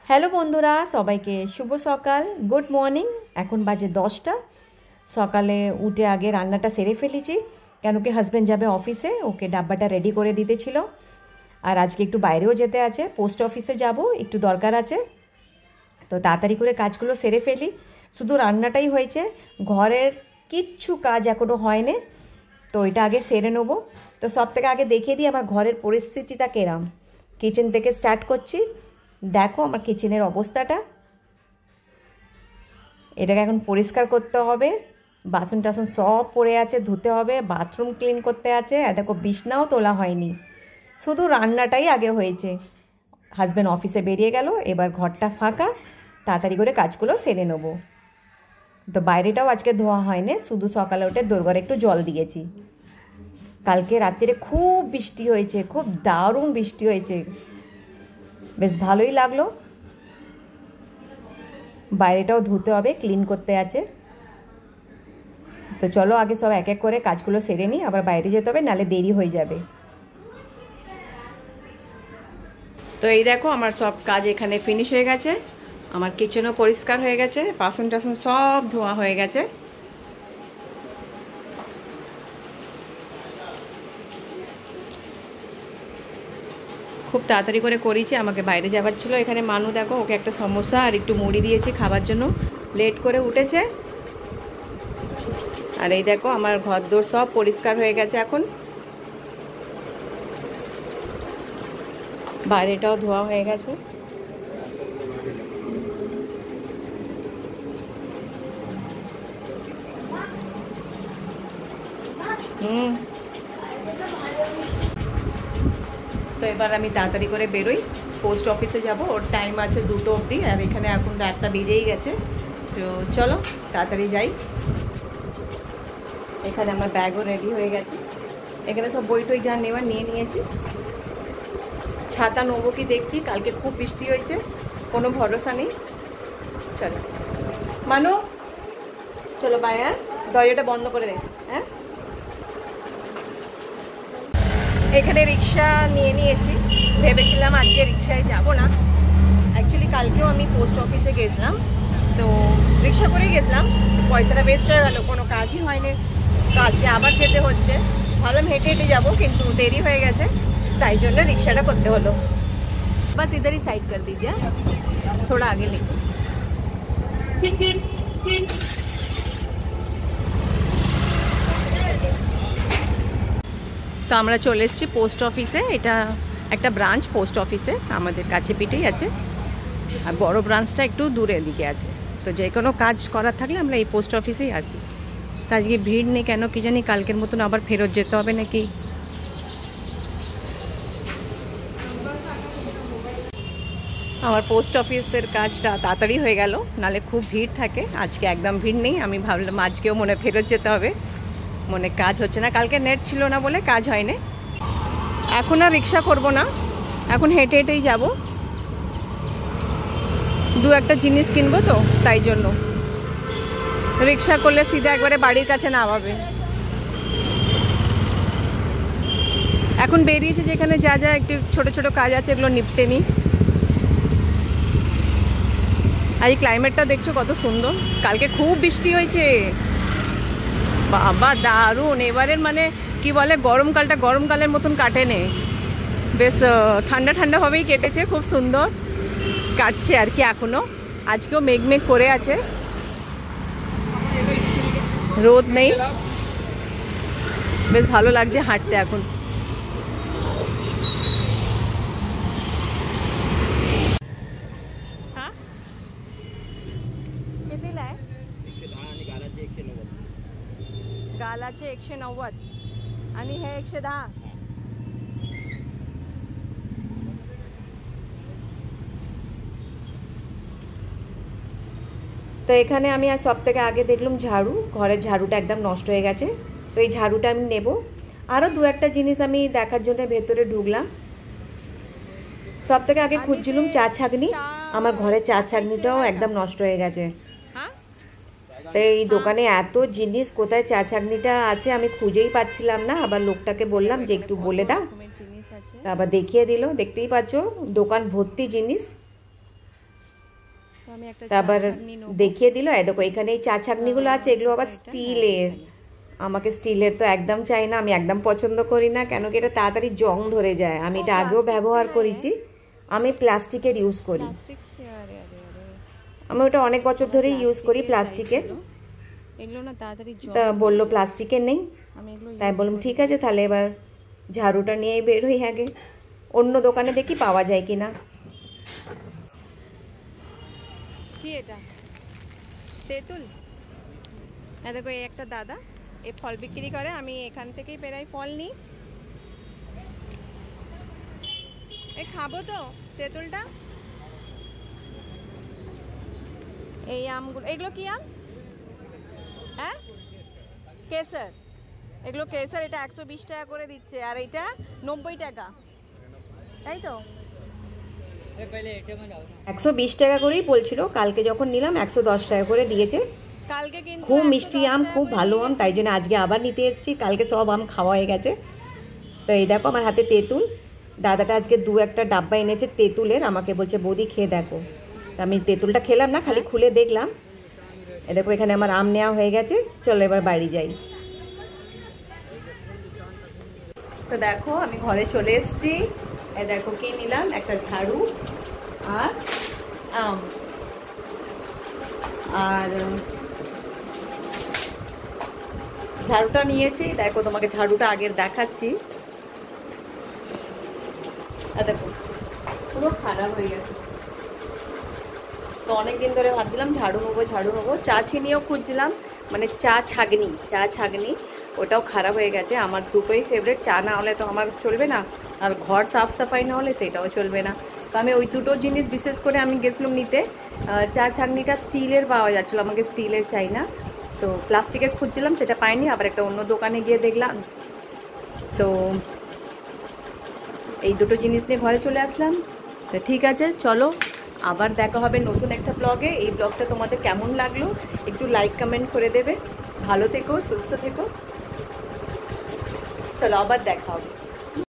Hello বন্ধুরা, সবাইকে শুভ সকাল, গুড মর্নিং। এখন বাজে 10টা। সকালে উঠে আগে রান্নাটা সেরে ফেলেছি, কেন কি হাজব্যান্ড যাবে অফিসে, ওকে ডাব্বাটা রেডি করে দিতে ছিল। আর আজকে একটু বাইরেও যেতে আছে, পোস্ট অফিসে যাব, একটু দরকার আছে, তো তাড়াতাড়ি করে কাজগুলো সেরে ফেলি। শুধু রান্নাটাই হয়েছে, ঘরের কিচ্ছু কাজ এখনও হয়নি, তো এটা আগে সেরে নেবো। তো সব থেকে আগে দেখিয়ে দিই আমার ঘরের পরিস্থিতিটা কেরাম। কিচেন থেকে স্টার্ট করছি। দেখো আমার কিচেনের অবস্থাটা, এটাকে এখন পরিষ্কার করতে হবে। বাসন টাসন সব পড়ে আছে, ধুতে হবে। বাথরুম ক্লিন করতে আছে, আর দেখো বিছনাও তোলা হয়নি, শুধু রান্নাটাই আগে হয়েছে। হাজব্যান্ড অফিসে বেরিয়ে গেল, এবার ঘরটা ফাঁকা, তাড়াতাড়ি করে কাজগুলো সেরে নেবো। তো বাইরেটাও আজকে ধোয়া হয়নি, শুধু সকালে উঠে দোরগড়ে একটু জল দিয়েছি। কালকে রাত্রিরে খুব বৃষ্টি হয়েছে, খুব দারুণ বৃষ্টি হয়েছে, বেশ ভালোই লাগলো। বাইরেটাও ধুতে হবে, ক্লিন করতে আছে। তো চলো আগে সব এক এক করে কাজগুলো সেরে নিই, আবার বাইরে যেতে হবে, নাহলে দেরি হয়ে যাবে। তো এই দেখো আমার সব কাজ এখানে ফিনিশ হয়ে গেছে। আমার কিচেনও পরিষ্কার হয়ে গেছে, বাসন টাসন সব ধোয়া হয়ে গেছে। খুব তাড়াতাড়ি করে করেছি, আমাকে বাইরে যাওয়ার ছিল। এখানে মানু দেখো, ওকে একটা সমোসা আর একটু মুড়ি দিয়েছি খাবার জন্য, লেট করে উঠেছে। আর এই দেখো আমার ঘরদোর সব পরিষ্কার হয়ে গেছে, এখন বাইরেটাও ধোয়া হয়ে গেছে। তো এবার আমি তাড়াতাড়ি করে বেরোই, পোস্ট অফিসে যাব। ওর টাইম আছে 2টো অবধি, আর এখানে এখন তো 1টা বেজেই গেছে। তো চলো তাড়াতাড়ি যাই। এখানে আমার ব্যাগও রেডি হয়ে গেছে, এখানে সব বই টই যা নেওয়ার নিয়ে নিয়েছি। ছাতা নেবো কি দেখছি, কালকে খুব বৃষ্টি হয়েছে, কোনো ভরসা নেই। চলো মানু, চলো বাই। হ্যাঁ, দরজাটা বন্ধ করে দে। হ্যাঁ, এখানে রিক্সা নিয়ে নিয়েছি। ভেবেছিলাম আজকে রিক্সায় যাব না, অ্যাকচুয়ালি কালকেও আমি পোস্ট অফিসে গেছিলাম, তো রিক্সা করেই গেছিলাম, পয়সাটা ওয়েস্ট হয়ে গেল, কোনো কাজই হয়নি। তো আজকে আবার যেতে হচ্ছে। ভাবলাম হেঁটে হেঁটে যাবো, কিন্তু দেরি হয়ে গেছে, তাই জন্য রিক্সাটা করতে হলো। বাস ইধারই সাইড কর দিজিয়ে, থোড়া আগে লিখো। তো আমরা চলে এসেছি পোস্ট অফিসে। এটা একটা ব্রাঞ্চ পোস্ট অফিসে, আমাদের কাছে পিঠেই আছে, আর বড় ব্রাঞ্চটা একটু দূরের দিকে আছে। তো যে কোনো কাজ করার থাকলে আমরা এই পোস্ট অফিসেই আসি। তো আজকে ভিড় নেই কেন কি জানি, কালকের মতন আবার ফেরত যেতে হবে নাকি। আমার পোস্ট অফিসের কাজটা তাড়াতাড়ি হয়ে গেল, নালে খুব ভিড় থাকে। আজকে একদম ভিড় নেই, আমি ভাবলাম আজকেও মনে ফেরত যেতে হবে, মনে কাজ হচ্ছে না, কালকে নেট ছিল না বলে কাজ হয়নি। এখন আর রিক্সা করব না, এখন হেঁটে হেঁটেই যাব। দু একটা জিনিস কিনবো তো, তাই জন্য। রিক্সা করলে সিধা একবারে বাড়ির কাছে নামাবে। এখন বেরিয়েছে যেখানে যা যা একটু ছোট ছোট কাজ আছে, এগুলো নিপটে নিই। আর এই ক্লাইমেটটা দেখছো কত সুন্দর, কালকে খুব বৃষ্টি হয়েছে, বাবা দারুণ। এবারের মানে কি বলে, গরমকালটা গরমকালের মতন কাটেনি, বেশ ঠান্ডা ঠান্ডাভাবেই কেটেছে, খুব সুন্দর কাটছে আর কি। এখনও আজকেও মেঘ মেঘ করে আছে, রোদ নেই, বেশ ভালো লাগছে হাঁটতে এখন। হ্যাঁ, कितीला आहे? 110 गालाचे 190 आणि हे 110। তো এখানে আমি আর সব থেকে আগে দেখলাম ঝাড়ু, ঘরের ঝাড়ুটা একদম নষ্ট হয়ে গেছে, তো এই ঝাড়ুটা আমি নেব। আরও দু একটা জিনিস আমি দেখার জন্য ভেতরে ঢুকলাম। সব থেকে আগে খুঁজছিলাম চা ছাঁকনি, আমার ঘরের চা ছাঁকনিটাও একদম নষ্ট হয়ে গেছে। তো এই দোকানে এত জিনিস, কোথায় চা ছাঁকনিটা আছে আমি খুঁজেই পাচ্ছিলাম না। আবার লোকটাকে বললাম যে একটু বলে দাও, আবার দেখিয়ে দিল। দেখতেই পাচ্ছ দোকান ভর্তি জিনিস। তারপর দেখিয়ে দিল, দেখো এখানে এই চা ছাঁকনিগুলো আছে, এগুলো আবার স্টিলের। আমাকে স্টিলের তো একদম চাই না, আমি একদম পছন্দ করি না, কেন কি এটা তাড়াতাড়ি জং ধরে যায়। আমি এটা আগেও ব্যবহার করেছি, আমি প্লাস্টিকের ইউজ করি। আমি ওটা অনেক বছর ধরেই ইউজ করি প্লাস্টিকের। তা বললো প্লাস্টিকের নেই, তাই বললাম ঠিক আছে তাহলে এবার ঝাড়ুটা নিয়েই বেরোই আগে, অন্য দোকানে দেখি পাওয়া যায় কিনা। কি এটা তেঁতুল? দেখো এই একটা দাদা এই ফল বিক্রি করে, আমি এখান থেকেই প্রায় ফল নিই। এই খাবো তো তেঁতুলটা। এই আমগুলো, এগুলো কি আম? হ্যাঁ কেসার, এগুলো কেসার। এটা 120 টাকা করে দিচ্ছে, আর এটা 90 টাকা, তাই তো? 120 টাকা করেই বলছিল, কালকে যখন নিলাম 110 টাকা করে দিয়েছে। কালকে কিন্তু খুব মিষ্টি আম, খুব ভালো আম, তাই জন্য আজকে আবার নিতে এসেছি। কালকে সব আম খাওয়া হয়ে গেছে। তো এই দেখো আমার হাতে তেঁতুল, দাদাটা আজকে 2-1টা ডাব্বা এনেছে তেঁতুলের, আমাকে বলছে বৌদি খেয়ে দেখো। তা আমি তেঁতুলটা খেলাম না, খালি খুলে দেখলাম। এই দেখো এখানে আমার আম নেওয়া হয়ে গেছে, চলো এবার বাড়ি যাই। তো দেখো আমি ঘরে চলে এসেছি। এই দেখো কি নিলাম, একটা ঝাড়ু আর আম, আর ঝাড়ুটা নিয়েছি। দেখো তোমাকে ঝাড়ুটা আগের দেখাচ্ছি, দেখো পুরো খারাপ হয়ে গেছে। তো অনেকদিন ধরে ভাবছিলাম ঝাড়ু নেবো। চা ছিনিও খুঁজছিলাম, মানে চা ছাঁকনি, ওটাও খারাপ হয়ে গেছে। আমার দুটোই ফেভারিট, চা না হলে তো আমার চলবে না, আর ঘর সাফ সাফাই না হলে সেটাও চলবে না। তো আমি ওই দুটো জিনিস বিশেষ করে আমি গেছিলাম নিতে। চা ছাঁকনিটা স্টিলের পাওয়া যাচ্ছিলো, আমাকে স্টিলের চাই না, তো প্লাস্টিকের খুঁজছিলাম, সেটা পাইনি। আবার একটা অন্য দোকানে গিয়ে দেখলাম, তো এই দুটো জিনিস নিয়ে ঘরে চলে আসলাম। তো ঠিক আছে, চলো আবার দেখা হবে নতুন একটা ব্লগে। এই ব্লগটা তোমাদের কেমন লাগলো একটু লাইক কমেন্ট করে দেবে। ভালো থেকো, সুস্থ থেকো, চলো আবার দেখা হবে।